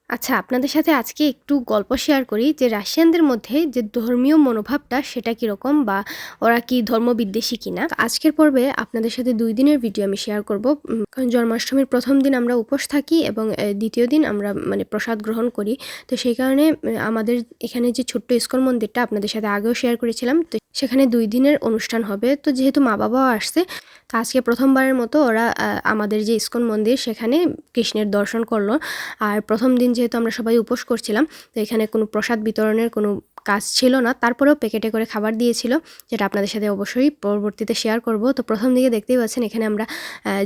আচ্ছা, আপনাদের সাথে আজকে একটু গল্প শেয়ার করি যে রাশিয়ানদের মধ্যে যে ধর্মীয় মনোভাবটা সেটা কীরকম বা ওরা কি ধর্মবিদ্বেষী কিনা। আজকের পর্বে আপনাদের সাথে ২ দিনের ভিডিও আমি শেয়ার করব। কারণ জন্মাষ্টমীর ১ম দিন আমরা উপোস থাকি এবং দ্বিতীয় দিন আমরা প্রসাদ গ্রহণ করি। তো সেই কারণে আমাদের এখানে যে ছোট্ট ইস্কন মন্দিরটা আপনাদের সাথে আগেও শেয়ার করেছিলাম, তো সেখানে ২ দিনের অনুষ্ঠান হবে। তো যেহেতু মা-বাবাও আসছে, তো আজকে প্রথমবারের মতো ওরা আমাদের যে ইস্কন মন্দির সেখানে কৃষ্ণের দর্শন করলো। আর ১ম দিন যেহেতু আমরা সবাই উপোস করছিলাম, তো এখানে কোনো প্রসাদ বিতরণের কোনো কাজ ছিল না। তারপরেও প্যাকেটে করে খাবার দিয়েছিল, যেটা আপনাদের সাথে অবশ্যই পরবর্তীতে শেয়ার করব। তো প্রথম দিকে দেখতেই পাচ্ছেন এখানে আমরা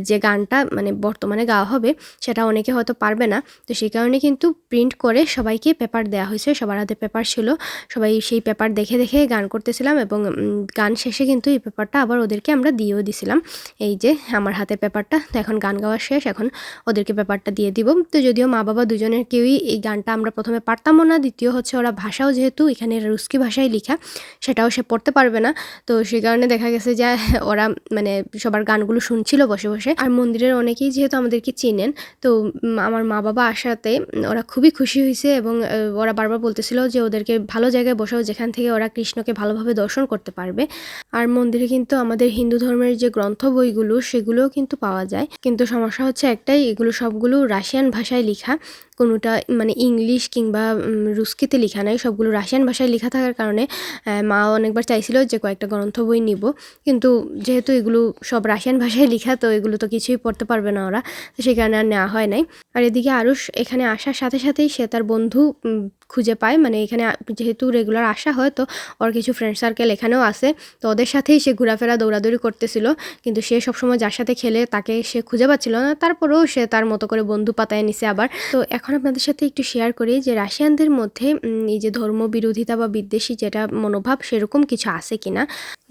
যে গানটা বর্তমানে গাওয়া হবে সেটা অনেকে হয়তো পারবে না। তো সেই কারণে কিন্তু প্রিন্ট করে সবাইকে পেপার দেওয়া হয়েছে। সবার হাতে পেপার ছিল। সবাই সেই পেপার দেখে দেখে গান করতেছিলাম এবং গান শেষে কিন্তু এই পেপারটা আবার ওদেরকে আমরা দিয়েও দিছিলাম। এই যে আমার হাতে পেপারটা। তো এখন গান গাওয়া শেষ, এখন ওদেরকে পেপারটা দিয়ে দিব। তো যদিও মা-বাবা দুজনের কেউই এই গানটা আমরা প্রথমে পারতামও না, দ্বিতীয় হচ্ছে ওরা ভাষাও যেহেতু এখানে রুস্কি ভাষায় লিখা, সেটাও সে পড়তে পারবে না। তো সেই কারণে দেখা গেছে যে ওরা সবার গানগুলো শুনছিল বসে বসে। আর মন্দিরের অনেকেই যেহেতু আমাদেরকে চিনেন, তো আমার মা-বাবা আসাতে ওরা খুবই খুশি হয়েছে এবং ওরা বারবার বলতেছিল যে ওদেরকে ভালো জায়গায় বসাও যেখান থেকে ওরা কৃষ্ণকে ভালোভাবে দর্শন করতে পারবে। আর মন্দিরে কিন্তু আমাদের হিন্দু ধর্মের যে গ্রন্থ বইগুলো সেগুলোও কিন্তু পাওয়া যায়, কিন্তু সমস্যা হচ্ছে একটাই, এগুলো সবগুলো রাশিয়ান ভাষায় লেখা। কোনোটা ইংলিশ কিংবা রুস্কিতে লেখা নাই, সবগুলো রাশিয়ান ভাষায় লেখা থাকার কারণে মা অনেকবার চাইছিল যে কয়েকটা গ্রন্থ বই নিব, কিন্তু যেহেতু এগুলো সব রাশিয়ান ভাষায় লেখা, তো এগুলো তো কিছুই পড়তে পারবে না ওরা, তো সেই কারণে আর নেওয়া হয় নাই। আর এদিকে আরুষ এখানে আসার সাথে সাথেই সে তার বন্ধু খুঁজে পায়। এখানে যেহেতু রেগুলার আসা হয়, তো ওর কিছু ফ্রেন্ড সার্কেল এখানেও আছে, তো ওদের সাথেই সে ঘোরাফেরা দৌড়াদৌড়ি করতেছিল। কিন্তু সে সবসময় যার সাথে খেলে তাকে সে খুঁজে পাচ্ছিল না, তারপরেও সে তার মতো করে বন্ধু পাতায় নিছে আবার। তো এখন আপনাদের সাথে একটু শেয়ার করি যে রাশিয়ানদের মধ্যে এই যে ধর্ম বিরোধিতা বা বিদ্বেষী যেটা মনোভাব সেরকম কিছু আছে কিনা।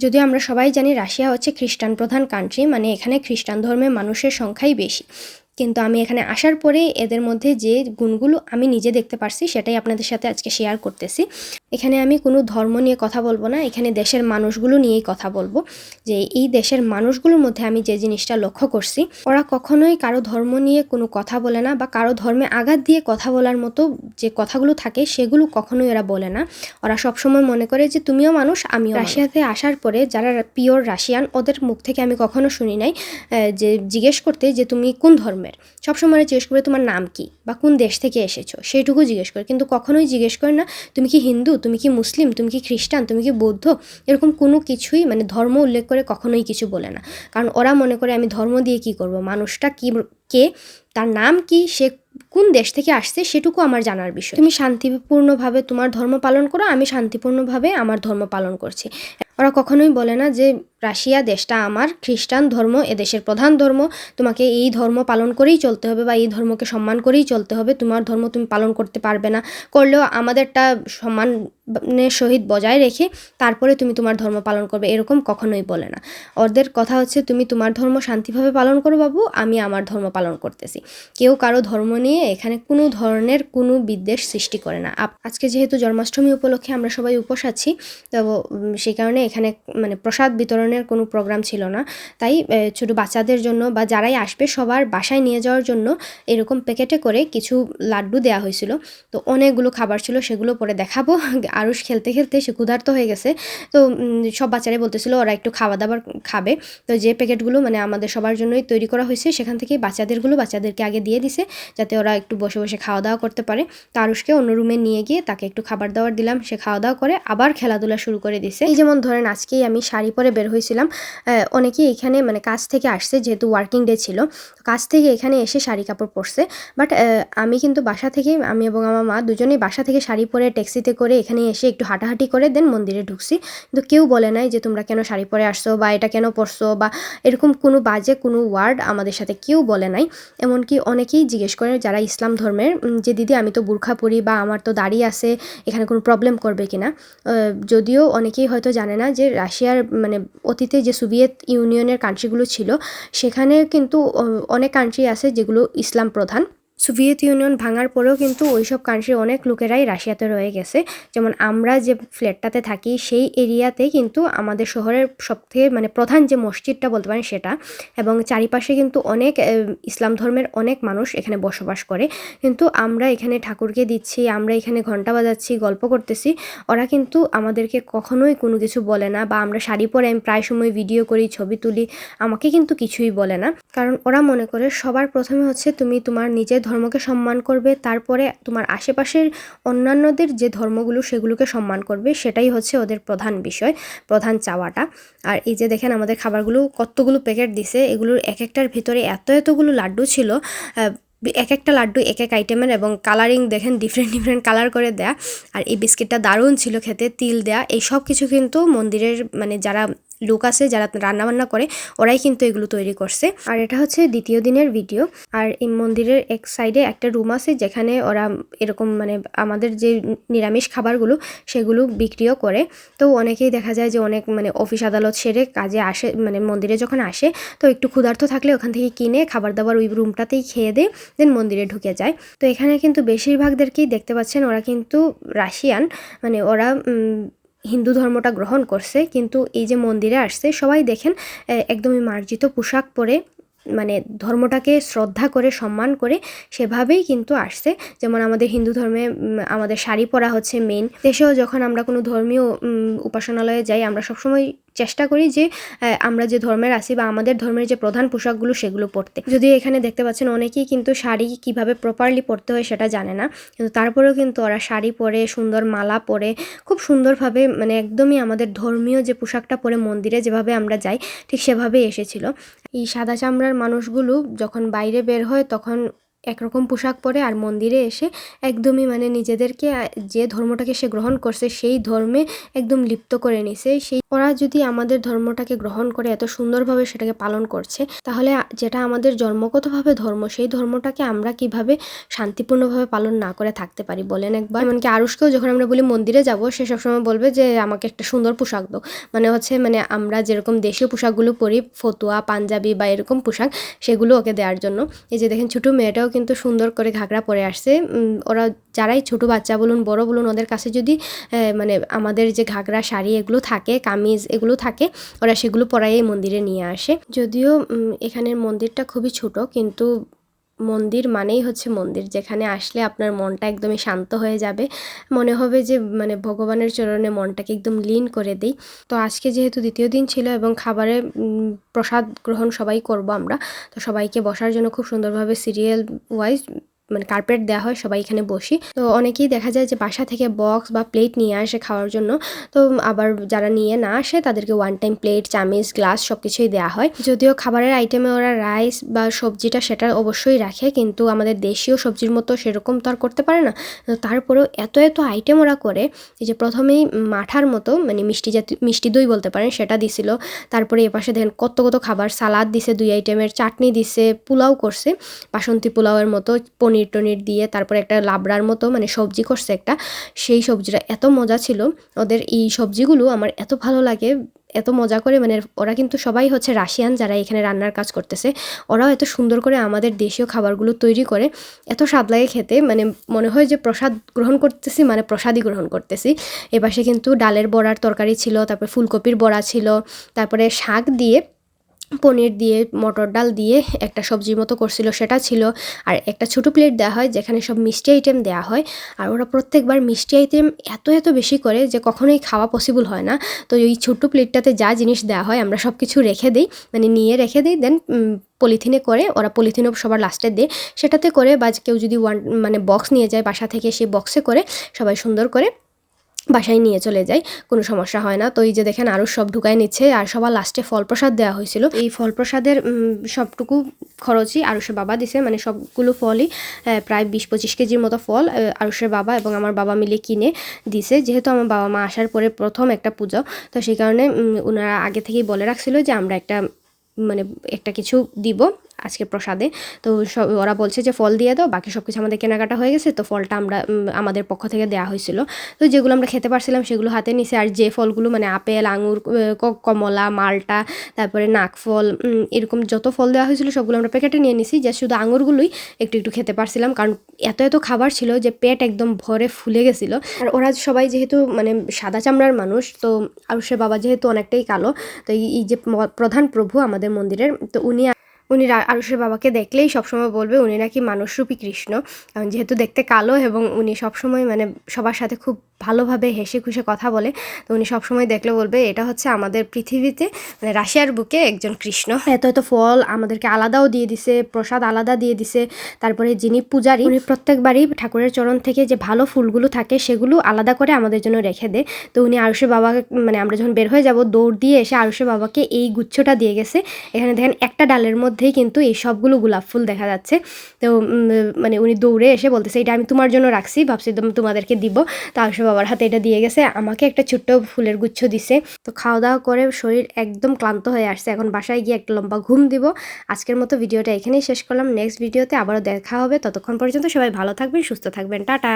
যদিও আমরা সবাই জানি রাশিয়া হচ্ছে খ্রিস্টান প্রধান কান্ট্রি, এখানে খ্রিস্টান ধর্মের মানুষের সংখ্যাই বেশি। কিন্তু আমি এখানে আসার পরে এদের মধ্যে যে গুণগুলো আমি নিজে দেখতে পারছি সেটাই আপনাদের সাথে আজকে শেয়ার করতেছি। এখানে আমি কোনো ধর্ম নিয়ে কথা বলবো না, এখানে দেশের মানুষগুলো নিয়েই কথা বলবো। যে এই দেশের মানুষগুলোর মধ্যে আমি যে জিনিসটা লক্ষ্য করছি, ওরা কখনোই কারো ধর্ম নিয়ে কোনো কথা বলে না, বা কারো ধর্মে আঘাত দিয়ে কথা বলার মতো যে কথাগুলো থাকে সেগুলো কখনোই ওরা বলে না। ওরা সবসময় মনে করে যে তুমিও মানুষ, আমিও। রাশিয়াতে আসার পরে যারা পিওর রাশিয়ান, ওদের মুখ থেকে আমি কখনো শুনি নাই যে জিজ্ঞেস করতে যে তুমি কোন ধর্মের। সবসময় জিজ্ঞেস করে তোমার নাম কি বা কোন দেশ থেকে এসেছো সেইটুকু জিজ্ঞেস করে, কিন্তু কখনোই জিজ্ঞেস করে না তুমি কি হিন্দু, তুমি কি মুসলিম, তুমি কি খ্রিস্টান, তুমি কি বৌদ্ধ। এরকম কোনো কিছুই ধর্ম উল্লেখ করে কখনোই কিছু বলে না, কারণ ওরা মনে করে আমি ধর্ম দিয়ে কি করব, মানুষটা কি, কে, তার নাম কি, সে কোন দেশ থেকে আসছে সেটুকু আমার জানার বিষয়। তুমি শান্তিপূর্ণভাবে তোমার ধর্ম পালন করো, আমি শান্তিপূর্ণভাবে আমার ধর্ম পালন করছি। ওরা কখনোই বলে না যে রাশিয়া দেশটা আমার, খ্রিস্টান ধর্ম এদেশের প্রধান ধর্ম, তোমাকে এই ধর্ম পালন করেই চলতে হবে বা এই ধর্মকে সম্মান করেই চলতে হবে, তোমার ধর্ম তুমি পালন করতে পারবে না, করলেও আমাদেরটা সম্মানের সহিত বজায় রেখে তারপরে তুমি তোমার ধর্ম পালন করবে, এরকম কখনোই বলে না। ওদের কথা হচ্ছে তুমি তোমার ধর্ম শান্তিভাবে পালন করো বাবু, আমি আমার ধর্ম পালন করতেছি। কেউ কারো ধর্ম নিয়ে এখানে কোনো ধরনের কোনো বিদ্বেষ সৃষ্টি করে না। আজকে যেহেতু জন্মাষ্টমী উপলক্ষে আমরা সবাই উপোস আছি, তো সেই কারণে এখানে প্রসাদ বিতরণের কোনো প্রোগ্রাম ছিল না, তাই ছোটো বাচ্চাদের জন্য বা যারাই আসবে সবার বাসায় নিয়ে যাওয়ার জন্য এরকম প্যাকেটে করে কিছু লাড্ডু দেওয়া হয়েছিল। তো অনেকগুলো খাবার ছিল, সেগুলো পরে দেখাবো। আরুষ খেলতে খেলতে সে ক্ষুধার্ত হয়ে গেছে, তো সব বাচ্চারাই বলতেছিল ওরা একটু খাওয়া দাবার খাবে। তো যে প্যাকেটগুলো আমাদের সবার জন্যই তৈরি করা হয়েছে, সেখান থেকে বাচ্চাদেরকে আগে দিয়ে দিছে যাতে ওরা একটু বসে বসে খাওয়া দাওয়া করতে পারে। তো আরুষকে অন্য রুমে নিয়ে গিয়ে তাকে একটু খাবার দাবার দিলাম, সে খাওয়া দাওয়া করে আবার খেলাধুলা শুরু করে দিছে। এই যেমন ধরেন আজকেই আমি শাড়ি পরে বের হয়েছিলাম, অনেকেই এখানে কাজ থেকে আসছে, যেহেতু ওয়ার্কিং ডে ছিল, কাজ থেকে এখানে এসে শাড়ি কাপড় পরছে। বাট আমি কিন্তু বাসা থেকে, আমি এবং আমার মা দুজনেই বাসা থেকে শাড়ি পরে ট্যাক্সিতে করে এখানে এসে একটু হাঁটাহাঁটি করে দেন মন্দিরে ঢুকছি। কিন্তু কেউ বলে নাই যে তোমরা কেন শাড়ি পরে আসছো বা এটা কেন পরছো বা এরকম কোনো বাজে কোনো ওয়ার্ড আমাদের সাথে কেউ বলে নাই। এমনকি অনেকেই জিজ্ঞেস করে যারা ইসলাম ধর্মের, যে দিদি আমি তো বুরখা পরি বা আমার তো দাড়ি আছে, এখানে কোনো প্রবলেম করবে কিনা। যদিও অনেকেই হয়তো জানে না যে রাশিয়ার অতীতে যে সোভিয়েত ইউনিয়নের কান্ট্রিগুলো ছিল, সেখানে কিন্তু অনেক কান্ট্রি আছে যেগুলো ইসলাম প্রধান। সোভিয়েত ইউনিয়ন ভাঙার পরেও কিন্তু ওইসব কান্ট্রির অনেক লোকেরাই রাশিয়াতে রয়ে গেছে। যেমন আমরা যে ফ্ল্যাটটাতে থাকি সেই এরিয়াতে কিন্তু আমাদের শহরের সবথেকে মানে প্রধান যে মসজিদটা বলতে পারেন সেটা, এবং চারিপাশে কিন্তু অনেক ইসলাম ধর্মের অনেক মানুষ এখানে বসবাস করে। কিন্তু আমরা এখানে ঠাকুরকে দিচ্ছি, আমরা এখানে ঘন্টা বাজাচ্ছি, গল্প করতেছি, ওরা কিন্তু আমাদেরকে কখনোই কোনো কিছু বলে না। বা আমরা শাড়ি পরে আমি প্রায় সময় ভিডিও করি, ছবি তুলি, আমাকে কিন্তু কিছুই বলে না। কারণ ওরা মনে করে সবার প্রথমে হচ্ছে তুমি তোমার নিজের ধর্মকে সম্মান করবে, তারপরে তোমার আশেপাশের অন্যান্যদের যে ধর্মগুলো সেগুলোকে সম্মান করবে, সেটাই হচ্ছে ওদের প্রধান বিষয়, প্রধান চাওয়াটা। আর এই যে দেখেন আমাদের খাবারগুলো কতগুলো প্যাকেট দিছে, এগুলোর এক একটার ভিতরে এতগুলো লাড্ডু ছিল, এক একটা লাড্ডু এক এক আইটেমের, এবং কালারিং দেখেন ডিফারেন্ট কালার করে দেয়া। আর এই বিস্কিটটা দারুণ ছিল খেতে, তিল দেয়া। এই সব কিছু কিন্তু মন্দিরের মানে যারা লোক আছে যারা রান্নাবান্না করে ওরাই কিন্তু এগুলো তৈরি করছে। আর এটা হচ্ছে দ্বিতীয় দিনের ভিডিও। আর এই মন্দিরের এক সাইডে একটা রুম আছে যেখানে ওরা এরকম মানে আমাদের যে নিরামিষ খাবারগুলো সেগুলো বিক্রিও করে। তো অনেকেই দেখা যায় যে অনেক মানে অফিস আদালত সেরে কাজে আসে, মানে মন্দিরে যখন আসে তো একটু ক্ষুধার্ত থাকলে ওখান থেকে কিনে খাবার দাবার ওই রুমটাতেই খেয়ে দেয়, দেন মন্দিরে ঢুকে যায়। তো এখানে কিন্তু বেশিরভাগদেরকেই দেখতে পাচ্ছেন ওরা কিন্তু রাশিয়ান, মানে ওরা হিন্দু ধর্মটা গ্রহণ করছে, কিন্তু এই যে মন্দিরে আসছে সবাই দেখেন একদমই মার্জিত পোশাক পরে, মানে ধর্মটাকে শ্রদ্ধা করে সম্মান করে সেভাবেই কিন্তু আসছে। যেমন আমাদের হিন্দু ধর্মে আমাদের শাড়ি পরা হচ্ছে মেইন। দেশেও যখন আমরা কোনো ধর্মীয় উপাসনালয়ে যাই আমরা সবসময় চেষ্টা করি যে আমরা যে ধর্মের আছি বা আমাদের ধর্মের যে প্রধান পোশাকগুলো সেগুলো পরতে। যদিও এখানে দেখতে পাচ্ছেন অনেকেই কিন্তু শাড়ি কিভাবে প্রপারলি পরতে হয় সেটা জানে না, কিন্তু তারপরেও কিন্তু ওরা শাড়ি পরে, সুন্দর মালা পরে, খুব সুন্দরভাবে মানে একদমই আমাদের ধর্মীয় যে পোশাকটা পরে মন্দিরে যেভাবে আমরা যাই ঠিক সেভাবেই এসেছিল। এই সাদা চামড়ার মানুষগুলো যখন বাইরে বের হয় তখন একরকম পোশাক পরে, আর মন্দিরে এসে একদমই মানে নিজেদেরকে যে ধর্মটাকে সে গ্রহণ করছে সেই ধর্মে একদম লিপ্ত করে নিছে। সেই ওরা যদি আমাদের ধর্মটাকে গ্রহণ করে এত সুন্দরভাবে সেটাকে পালন করছে, তাহলে যেটা আমাদের জন্মগতভাবে ধর্ম সেই ধর্মটাকে আমরা কিভাবে শান্তিপূর্ণভাবে পালন না করে থাকতে পারি বলেন একবার। এমনকি আরুষকেও যখন আমরা বলি মন্দিরে যাব, সে সবসময় বলবে যে আমাকে একটা সুন্দর পোশাক দাও, মানে হচ্ছে মানে আমরা যেরকম দেশীয় পোশাকগুলো পরি, ফতুয়া, পাঞ্জাবি বা এরকম পোশাক, সেগুলো ওকে দেওয়ার জন্য। এই যে দেখেন ছোটো মেয়েটাও কিন্তু সুন্দর করে ঘাগরা পরে আসছে। ওরা যারাই ছোট বাচ্চা বলুন বড় বলুন, ওদের কাছে যদি মানে আমাদের যে ঘাগরা শাড়ি এগুলো থাকে, কামিজ এগুলো থাকে, ওরা সেগুলো পরাই মন্দিরে নিয়ে আসে। যদিও এখানের মন্দিরটা খুবই ছোট, কিন্তু মন্দির মানেই হচ্ছে মন্দির, যেখানে আসলে আপনার মনটা একদমই শান্ত হয়ে যাবে, মনে হবে যে মানে ভগবানের চরণে মনটাকে একদম লীন করে দিই। তো আজকে যেহেতু দ্বিতীয় দিন ছিল এবং খাবারে প্রসাদ গ্রহণ সবাই করব আমরা, তো সবাইকে বসার জন্য খুব সুন্দরভাবে সিরিয়াল ওয়াইজ মানে কার্পেট দেওয়া হয়, সবাই এখানে বসি। তো অনেকেই দেখা যায় যে বাসা থেকে বক্স বা প্লেট নিয়ে আসে খাওয়ার জন্য, তো আবার যারা নিয়ে না আসে তাদেরকে ওয়ান টাইম প্লেট, চামিচ, গ্লাস সব কিছুই দেওয়া হয়। যদিও খাবারের আইটেমে ওরা রাইস বা সবজিটা সেটা অবশ্যই রাখে, কিন্তু আমাদের দেশীয় সবজির মতো সেরকম তো আর করতে পারে না। তারপরেও এত আইটেম ওরা করে। এই যে প্রথমেই মাঠার মতো মানে মিষ্টি দই বলতে পারেন সেটা দিছিল, তারপরে এপাশে দেখেন কত খাবার, সালাদ দিছে 2 আইটেমের, চাটনি দিছে, পোলাও করছে বাসন্তী পোলাওয়ের মতো পনির টনির দিয়ে, তারপরে একটা লাবড়ার মতো মানে সবজি করছে একটা, সেই সবজিটা এত মজা ছিল। ওদের এই সবজিগুলো আমার এত ভালো লাগে, এত মজা করে, মানে ওরা কিন্তু সবাই হচ্ছে রাশিয়ান যারা এখানে রান্নার কাজ করতেছে, ওরাও এত সুন্দর করে আমাদের দেশীয় খাবারগুলো তৈরি করে, এত স্বাদ লাগে খেতে, মানে মনে হয় যে প্রসাদ গ্রহণ করতেছি, মানে প্রসাদই গ্রহণ করতেছি। এপাশে কিন্তু ডালের বড়ার তরকারি ছিল, তারপরে ফুলকপির বড়া ছিল, তারপরে শাক দিয়ে, পনির দিয়ে, মটর ডাল দিয়ে একটা সবজির মতো করছিল সেটা ছিল, আর একটা ছোটো প্লেট দেওয়া হয় যেখানে সব মিষ্টি আইটেম দেওয়া হয়। আর ওরা প্রত্যেকবার মিষ্টি আইটেম এত বেশি করে যে কখনোই খাওয়া পসিবল হয় না। তো এই ছোট্ট প্লেটটাতে যা জিনিস দেওয়া হয় আমরা সব কিছু রেখে দিই, মানে নিয়ে রেখে দিই, দেন পলিথিনে করে, ওরা পলিথিনও সবার লাস্টে দেয়, সেটাতে করে বা কেউ যদি মানে বক্স নিয়ে যায় বাসা থেকে, সেই বক্সে করে সবাই সুন্দর করে বাসায় নিয়ে চলে যায়, কোনো সমস্যা হয় না। তো এই যে দেখেন আরও সব ঢুকায় নিচ্ছে, আর সবার লাস্টে ফল প্রসাদ দেওয়া হয়েছিল। এই ফল প্রসাদের সবটুকু খরচই আরুষের বাবা দিছে, মানে সবগুলো ফলই প্রায় 20-25 কেজির মতো ফল আরুষের বাবা এবং আমার বাবা মিলে কিনে দিছে। যেহেতু আমার বাবা মা আসার পরে প্রথম একটা পুজো, তো সেই কারণে ওনারা আগে থেকেই বলে রাখছিল যে আমরা একটা কিছু দিব, আজকে প্রসাদে। তো ওরা বলছে যে ফল দিয়ে দাও, বাকি সব কিছু আমাদের কেনাকাটা হয়ে গেছে, তো ফলটা আমরা আমাদের পক্ষ থেকে দেওয়া হয়েছিল। তো যেগুলো আমরা খেতে পারছিলাম সেগুলো হাতে নিছে, আর যে ফলগুলো মানে আপেল, আঙুর, কমলা, মালটা, তারপরে নাকফল, এরকম যত ফল দেওয়া হয়েছিল সবগুলো আমরা প্যাকেটে নিয়ে নিছি। যে শুধু আঙুরগুলোই একটু একটু খেতে পারছিলাম, কারণ এত খাবার ছিল যে পেট একদম ভরে ফুলে গেছিলো। আর ওরা সবাই যেহেতু মানে সাদা চামড়ার মানুষ, তো আরুষের বাবা যেহেতু অনেকটাই কালো, তো এই যে প্রধান প্রভু আমাদের মন্দিরের, তো উনি আরুষের বাবাকে দেখলেই সবসময় বলবে উনি নাকি মানুষরূপী কৃষ্ণ, কারণ যেহেতু দেখতে কালো এবং উনি সবসময় মানে সবার সাথে খুব ভালোভাবে হেসে খুশে কথা বলে। তো উনি সবসময় দেখলে বলবে এটা হচ্ছে আমাদের পৃথিবীতে মানে রাশিয়ার বুকে একজন কৃষ্ণ। এত ফল আমাদেরকে আলাদাও দিয়ে দিছে, প্রসাদ আলাদা দিয়ে দিছে। তারপরে যিনি পূজারী উনি প্রত্যেকবারই ঠাকুরের চরণ থেকে যে ভালো ফুলগুলো থাকে সেগুলো আলাদা করে আমাদের জন্য রেখে দেয়। তো উনি আরুষের বাবা মানে আমরা যখন বের হয়ে যাব দৌড় দিয়ে এসে আরুষের বাবাকে এই গুচ্ছটা দিয়ে গেছে। এখানে দেখেন একটা ডালের মধ্যেই কিন্তু এই সবগুলো গোলাপ ফুল দেখা যাচ্ছে। তো মানে উনি দৌড়ে এসে বলতেছে এটা আমি তোমার জন্য রাখছি, ভাবছি তোমাদেরকে দিব। তো আরুষের বাবার হাতে এটা দিয়ে গেছে, আমাকে একটা ছোট্ট ফুলের গুচ্ছ দিছে। তো খাওয়া দাওয়া করে শরীর একদম ক্লান্ত হয়ে আসছে, এখন বাসায় গিয়ে একটা লম্বা ঘুম দিব। আজকের মতো ভিডিওটা এখানেই শেষ করলাম, নেক্সট ভিডিওতে আবারও দেখা হবে। ততক্ষণ পর্যন্ত সবাই ভালো থাকবেন, সুস্থ থাকবেন, টাটা।